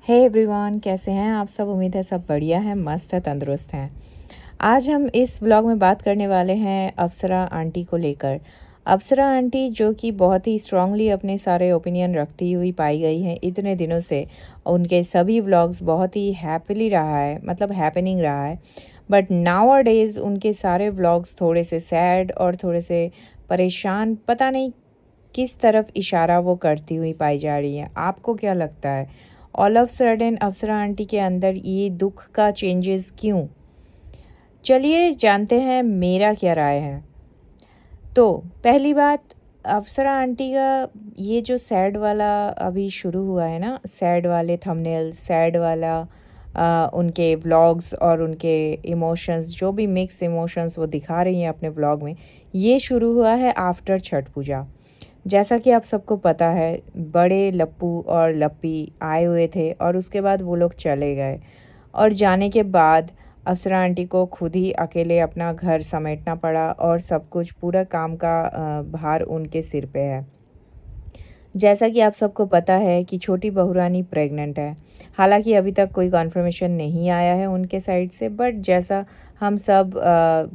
Hey everyone, कैसे हैं आप सब। उम्मीद है सब बढ़िया है, मस्त है, तंदुरुस्त हैं। आज हम इस व्लॉग में बात करने वाले हैं अप्सरा आंटी को लेकर। अप्सरा आंटी जो कि बहुत ही स्ट्रांगली अपने सारे ओपिनियन रखती हुई पाई गई हैं इतने दिनों से। उनके सभी व्लॉग्स बहुत ही हैप्पीली रहा है, मतलब हैपनिंग रहा है। बट नाउ अ डेज़ उनके सारे व्लॉग्स थोड़े से सैड और थोड़े से परेशान, पता नहीं किस तरफ इशारा वो करती हुई पाई जा रही हैं। आपको क्या लगता है all of sudden Apsara aunty के अंदर ये दुख का चेंजेस क्यों? चलिए जानते हैं मेरा क्या राय है। तो पहली बात, अप्सरा आंटी का ये जो सैड वाला अभी शुरू हुआ है ना, सैड वाले थंबनेल, सैड वाला उनके व्लॉग्स और उनके इमोशंस, जो भी मिक्स इमोशंस वो दिखा रही हैं अपने व्लॉग में, ये शुरू हुआ है आफ्टर छठ पूजा। जैसा कि आप सबको पता है, बड़े लप्पू और लप्पी आए हुए थे और उसके बाद वो लोग चले गए। और जाने के बाद अप्सरा आंटी को खुद ही अकेले अपना घर समेटना पड़ा और सब कुछ, पूरा काम का भार उनके सिर पे है। जैसा कि आप सबको पता है कि छोटी बहुरानी प्रेग्नेंट है। हालांकि अभी तक कोई कन्फर्मेशन नहीं आया है उनके साइड से, बट जैसा हम सब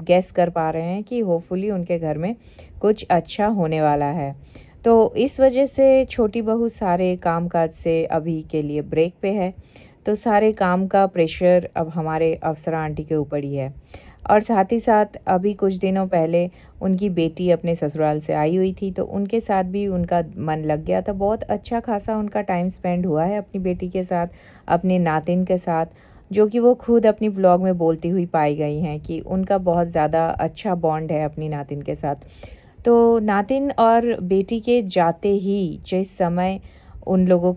गेस कर पा रहे हैं कि होपफुली उनके घर में कुछ अच्छा होने वाला है। तो इस वजह से छोटी बहू सारे कामकाज से अभी के लिए ब्रेक पे है। तो सारे काम का प्रेशर अब हमारे अप्सरा आंटी के ऊपर ही है। और साथ ही साथ अभी कुछ दिनों पहले उनकी बेटी अपने ससुराल से आई हुई थी, तो उनके साथ भी उनका मन लग गया था। बहुत अच्छा खासा उनका टाइम स्पेंड हुआ है अपनी बेटी के साथ, अपने नातिन के साथ, जो कि वो खुद अपनी व्लॉग में बोलती हुई पाई गई हैं कि उनका बहुत ज़्यादा अच्छा बॉन्ड है अपनी नातिन के साथ। तो नातिन और बेटी के जाते ही जिस समय उन लोगों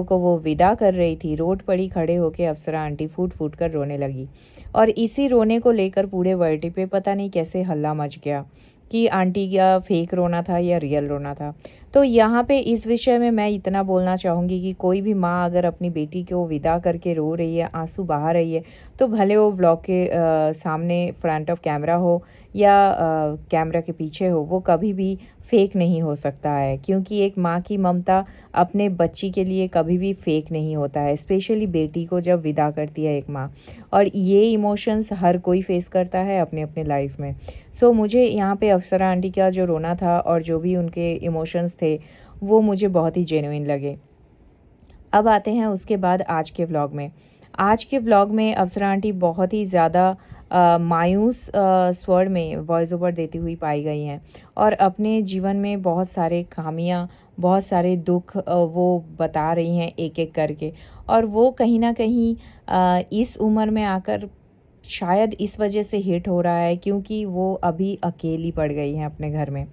को वो विदा कर रही थी, रोड पर ही खड़े होके अप्सरा आंटी फूट फूट कर रोने लगी। और इसी रोने को लेकर पूरे वर्ल्ड पे पता नहीं कैसे हल्ला मच गया कि आंटी का फेक रोना था या रियल रोना था। तो यहाँ पे इस विषय में मैं इतना बोलना चाहूँगी कि कोई भी माँ अगर अपनी बेटी को विदा करके रो रही है, आंसू बहा रही है, तो भले वो व्लॉग के सामने फ्रंट ऑफ कैमरा हो या कैमरा के पीछे हो, वो कभी भी फेक नहीं हो सकता है। क्योंकि एक माँ की ममता अपने बच्ची के लिए कभी भी फेक नहीं होता है, स्पेशली बेटी को जब विदा करती है एक माँ। और ये इमोशंस हर कोई फेस करता है अपने अपने लाइफ में। सो मुझे यहाँ पे अप्सरा आंटी का जो रोना था और जो भी उनके इमोशंस थे, वो मुझे बहुत ही जेन्युइन लगे। अब आते हैं उसके बाद आज के व्लॉग में। आज के व्लॉग में अप्सरा आंटी बहुत ही ज़्यादा मायूस स्वर में वॉइस ओवर देती हुई पाई गई हैं और अपने जीवन में बहुत सारे खामियां, बहुत सारे दुख वो बता रही हैं एक एक करके। और वो कहीं ना कहीं इस उम्र में आकर शायद इस वजह से हिट हो रहा है क्योंकि वो अभी अकेली पड़ गई हैं अपने घर में।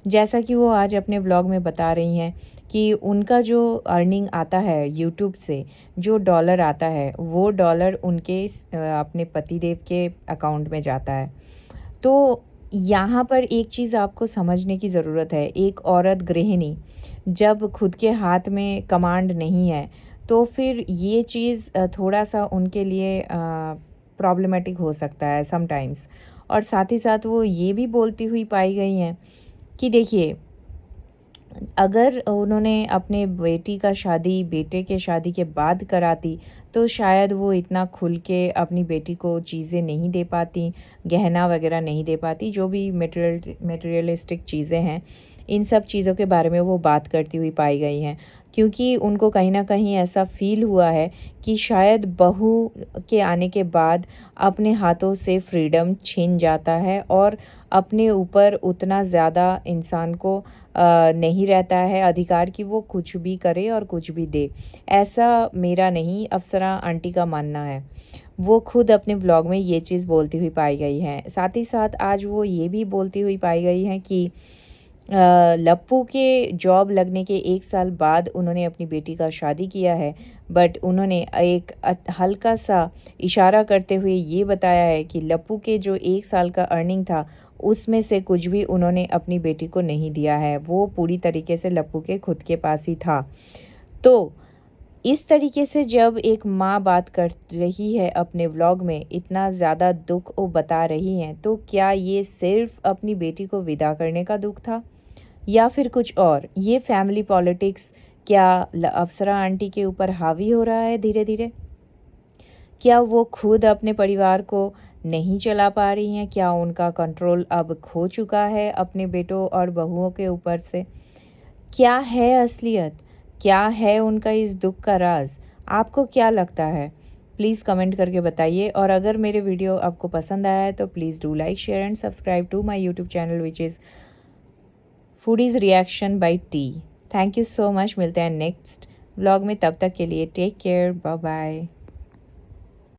जैसा कि वो आज अपने व्लॉग में बता रही हैं कि उनका जो अर्निंग आता है यूट्यूब से, जो डॉलर आता है, वो डॉलर उनके अपने पतिदेव के अकाउंट में जाता है। तो यहाँ पर एक चीज़ आपको समझने की ज़रूरत है। एक औरत गृहिणी जब खुद के हाथ में कमांड नहीं है, तो फिर ये चीज़ थोड़ा सा उनके लिए प्रॉब्लमेटिक हो सकता है समटाइम्स। और साथ ही साथ वो ये भी बोलती हुई पाई गई हैं कि देखिए, अगर उन्होंने अपने बेटी का शादी बेटे के शादी के बाद कराती, तो शायद वो इतना खुल के अपनी बेटी को चीज़ें नहीं दे पाती, गहना वगैरह नहीं दे पाती, जो भी मटेरियलिस्टिक चीज़ें हैं, इन सब चीज़ों के बारे में वो बात करती हुई पाई गई हैं। क्योंकि उनको कहीं ना कहीं ऐसा फील हुआ है कि शायद बहू के आने के बाद अपने हाथों से फ्रीडम छिन जाता है और अपने ऊपर उतना ज़्यादा इंसान को नहीं रहता है अधिकार कि वो कुछ भी करे और कुछ भी दे। ऐसा मेरा नहीं, अप्सरा आंटी का मानना है। वो खुद अपने व्लॉग में ये चीज़ बोलती हुई पाई गई हैं। साथ ही साथ आज वो ये भी बोलती हुई पाई गई हैं कि लप्पू के जॉब लगने के 1 साल बाद उन्होंने अपनी बेटी का शादी किया है। बट उन्होंने एक हल्का सा इशारा करते हुए ये बताया है कि लप्पू के जो 1 साल का अर्निंग था, उसमें से कुछ भी उन्होंने अपनी बेटी को नहीं दिया है। वो पूरी तरीके से लप्पू के खुद के पास ही था। तो इस तरीके से जब एक माँ बात कर रही है अपने व्लॉग में, इतना ज़्यादा दुख वो बता रही हैं, तो क्या ये सिर्फ अपनी बेटी को विदा करने का दुख था या फिर कुछ और? ये फैमिली पॉलिटिक्स क्या अप्सरा आंटी के ऊपर हावी हो रहा है धीरे धीरे? क्या वो खुद अपने परिवार को नहीं चला पा रही हैं? क्या उनका कंट्रोल अब खो चुका है अपने बेटों और बहुओं के ऊपर से? क्या है असलियत? क्या है उनका इस दुख का राज? आपको क्या लगता है? प्लीज़ कमेंट करके बताइए। और अगर मेरे वीडियो आपको पसंद आया है तो please do like, share and subscribe to my YouTube channel which is foodies reaction by T. Thank you so much. मिलते हैं नेक्स्ट व्लॉग में, तब तक के लिए टेक केयर, बाय बाय।